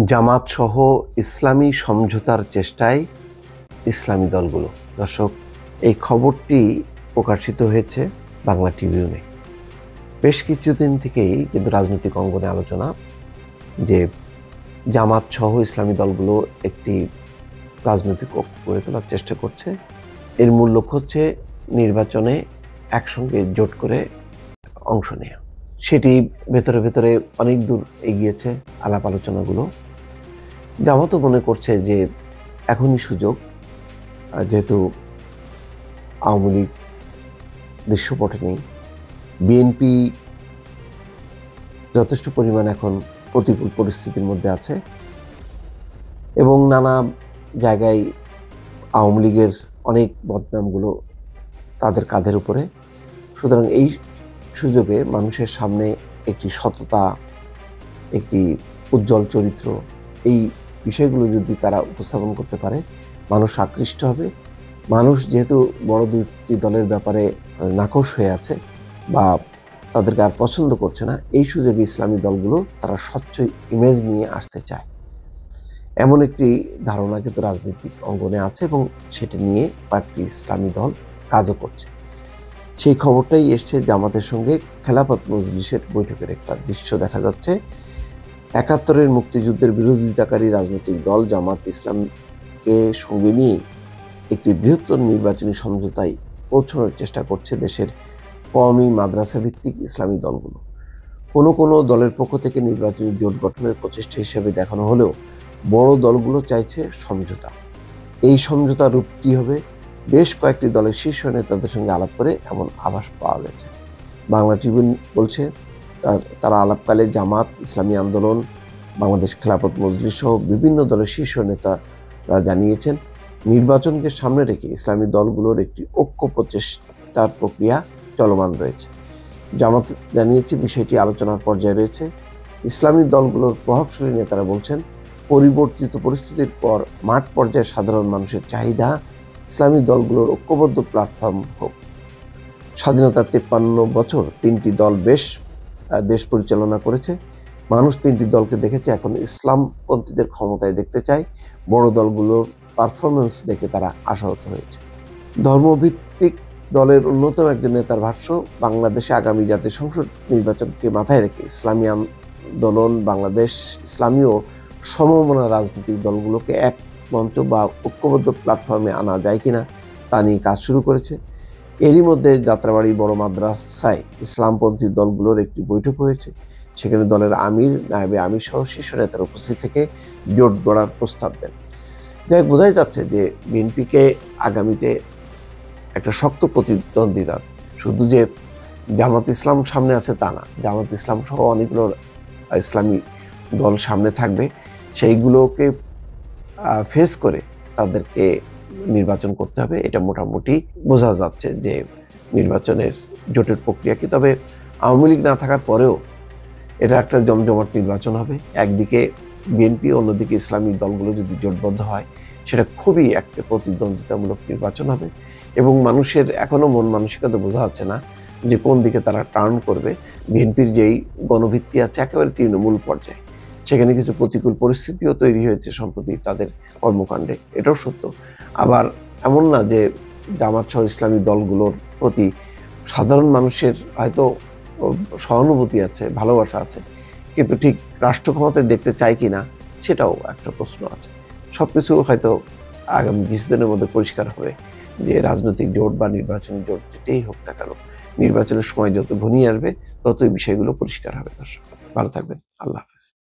জামাত সহ ইসলামী সমঝোতার চেষ্টায় ইসলামী দলগুলো। দর্শক, এই খবরটি প্রকাশিত হয়েছে বাংলা ট্রিবিউনে। বেশ কিছুদিন থেকেই কিন্তু রাজনৈতিক অঙ্গনে আলোচনা যে জামাত সহ ইসলামী দলগুলো একটি রাজনৈতিক ঐক্য গড়ে তোলার চেষ্টা করছে। এর মূল লক্ষ্য হচ্ছে নির্বাচনে একসঙ্গে জোট করে অংশ নেওয়া। সেটি ভেতরে ভেতরে অনেক দূর এগিয়েছে আলাপ আলোচনাগুলো। জামাতও মনে করছে যে এখনই সুযোগ, যেহেতু আওয়ামী লীগ দৃশ্যপটে নেই, বিএনপি যথেষ্ট পরিমাণ এখন প্রতিকূল পরিস্থিতির মধ্যে আছে এবং নানা জায়গায় আওয়ামী লীগের অনেক বদনামগুলো তাদের কাঁধের উপরে। সুতরাং এই সুযোগে মানুষের সামনে একটি সততা, একটি উজ্জ্বল চরিত্র, এই বিষয়গুলো যদি তারা উপস্থাপন করতে পারে, মানুষ আকৃষ্ট হবে। মানুষ যেহেতু বড় দুটি দলের ব্যাপারে নাকশ হয়ে আছে বা তাদেরকে আর পছন্দ করছে না, এই সুযোগে ইসলামী দলগুলো তারা স্বচ্ছ ইমেজ নিয়ে আসতে চায়, এমন একটি ধারণা কিন্তু রাজনৈতিক অঙ্গনে আছে এবং সেটা নিয়ে কয়েকটি ইসলামী দল কাজও করছে। সেই খবরটাই এসছে জামাতের সঙ্গে খেলাফত মজলিসের বৈঠকের একটা দৃশ্য দেখা যাচ্ছে। ৭১-এর মুক্তিযুদ্ধের বিরোধিতাকারী রাজনৈতিক দল জামাত ইসলামকে সঙ্গে নিয়ে একটি বৃহত্তর নির্বাচনী সমঝোতায় পৌঁছানোর চেষ্টা করছে দেশের কওমি মাদ্রাসা ভিত্তিক ইসলামী দলগুলো। কোনো দলের পক্ষ থেকে নির্বাচনী জোট গঠনের প্রচেষ্টা হিসেবে দেখানো হলেও বড় দলগুলো চাইছে সমঝোতা। এই সমঝোতার রূপ কী হবে, বেশ কয়েকটি দলের শীর্ষ নেতাদের সঙ্গে আলাপ করে এমন আভাস পাওয়া গেছে। বাংলা ট্রিবিউন বলছে তারা আলাপকালে জামাত, ইসলামী আন্দোলন, বাংলাদেশ খেলাফত মজলিস সহ বিভিন্ন দলের শীর্ষ নেতারা জানিয়েছেন, নির্বাচনকে সামনে রেখে ইসলামী দলগুলোর একটি ঐক্য প্রচেষ্টার প্রক্রিয়া চলমান রয়েছে। জামাত জানিয়েছে বিষয়টি আলোচনার পর্যায়ে রয়েছে। ইসলামী দলগুলোর প্রভাবশালী নেতারা বলছেন, পরিবর্তিত পরিস্থিতির পর মাঠ পর্যায়ে সাধারণ মানুষের চাহিদা ইসলামী দলগুলোর ঐক্যবদ্ধ প্ল্যাটফর্ম হোক। স্বাধীনতার ৫৩ বছর তিনটি দল দেশ পরিচালনা করেছে। মানুষ তিনটি দলকে দেখেছে, এখন ইসলামপন্থীদের ক্ষমতায় দেখতে চায়। বড় দলগুলোর পারফরমেন্স দেখে তারা আশাহত হয়েছে। ধর্মভিত্তিক দলের অন্যতম একজন নেতার ভাষ্য, বাংলাদেশে আগামী জাতীয় সংসদ নির্বাচনকে মাথায় রেখে ইসলামী আন্দোলন, বাংলাদেশ ইসলামী ও সমমনা রাজনৈতিক দলগুলোকে এক মঞ্চ বা ঐক্যবদ্ধ প্ল্যাটফর্মে আনা যায় কিনা তা নিয়ে কাজ শুরু করেছে। এরই মধ্যে যাত্রাবাড়ি বড় মাদ্রাসায় ইসলামপন্থী দলগুলোর একটি বৈঠক হয়েছে। সেখানে দলের আমির, নায়েবে আমির সহ শীর্ষ নেতারা উপস্থিত থেকে জোট গড়ার প্রস্তাব দেন। যাই বোঝাই যাচ্ছে যে বিএনপিকে আগামীতে একটা শক্ত প্রতিদ্বন্দ্বিতা, শুধু যে জামাত ইসলাম সামনে আছে তা না, জামাত ইসলাম সহ অনেকগুলো ইসলামী দল সামনে থাকবে। সেইগুলোকে ফেস করে তাদেরকে নির্বাচন করতে হবে, এটা মোটামুটি বোঝা যাচ্ছে যে নির্বাচনের জোটের প্রক্রিয়া কি। তবে আওয়ামী লীগ না থাকার পরেও এটা একটা জমজমাট নির্বাচন হবে। একদিকে বিএনপি, অন্যদিকে ইসলামী দলগুলো যদি জোটবদ্ধ হয়, সেটা খুবই একটা প্রতিদ্বন্দ্বিতামূলক নির্বাচন হবে এবং মানুষের এখনো মন মানসিকতা বোঝা যাচ্ছে না যে কোন দিকে তারা টার্ন করবে। বিএনপির যেই গণভিত্তি আছে একেবারে তৃণমূল পর্যায়ে, সেখানে কিছু প্রতিকূল পরিস্থিতিও তৈরি হয়েছে সম্প্রতি তাদের কর্মকাণ্ডে, এটাও সত্য। আবার এমন না যে জামাত সহ ইসলামী দলগুলোর প্রতি সাধারণ মানুষের হয়তো সহানুভূতি আছে, ভালোবাসা আছে, কিন্তু ঠিক রাষ্ট্র ক্ষমতায় দেখতে চায় কিনা সেটাও একটা প্রশ্ন আছে। সবকিছু হয়তো আগামী কিছুদিনের মধ্যে পরিষ্কার হবে যে রাজনৈতিক জোট বা নির্বাচনী জোট যেটাই হোক না কেন, নির্বাচনের সময় যত ঘনিয়ে আসবে ততই বিষয়গুলো পরিষ্কার হবে। দর্শক, ভালো থাকবেন। আল্লাহ হাফেজ।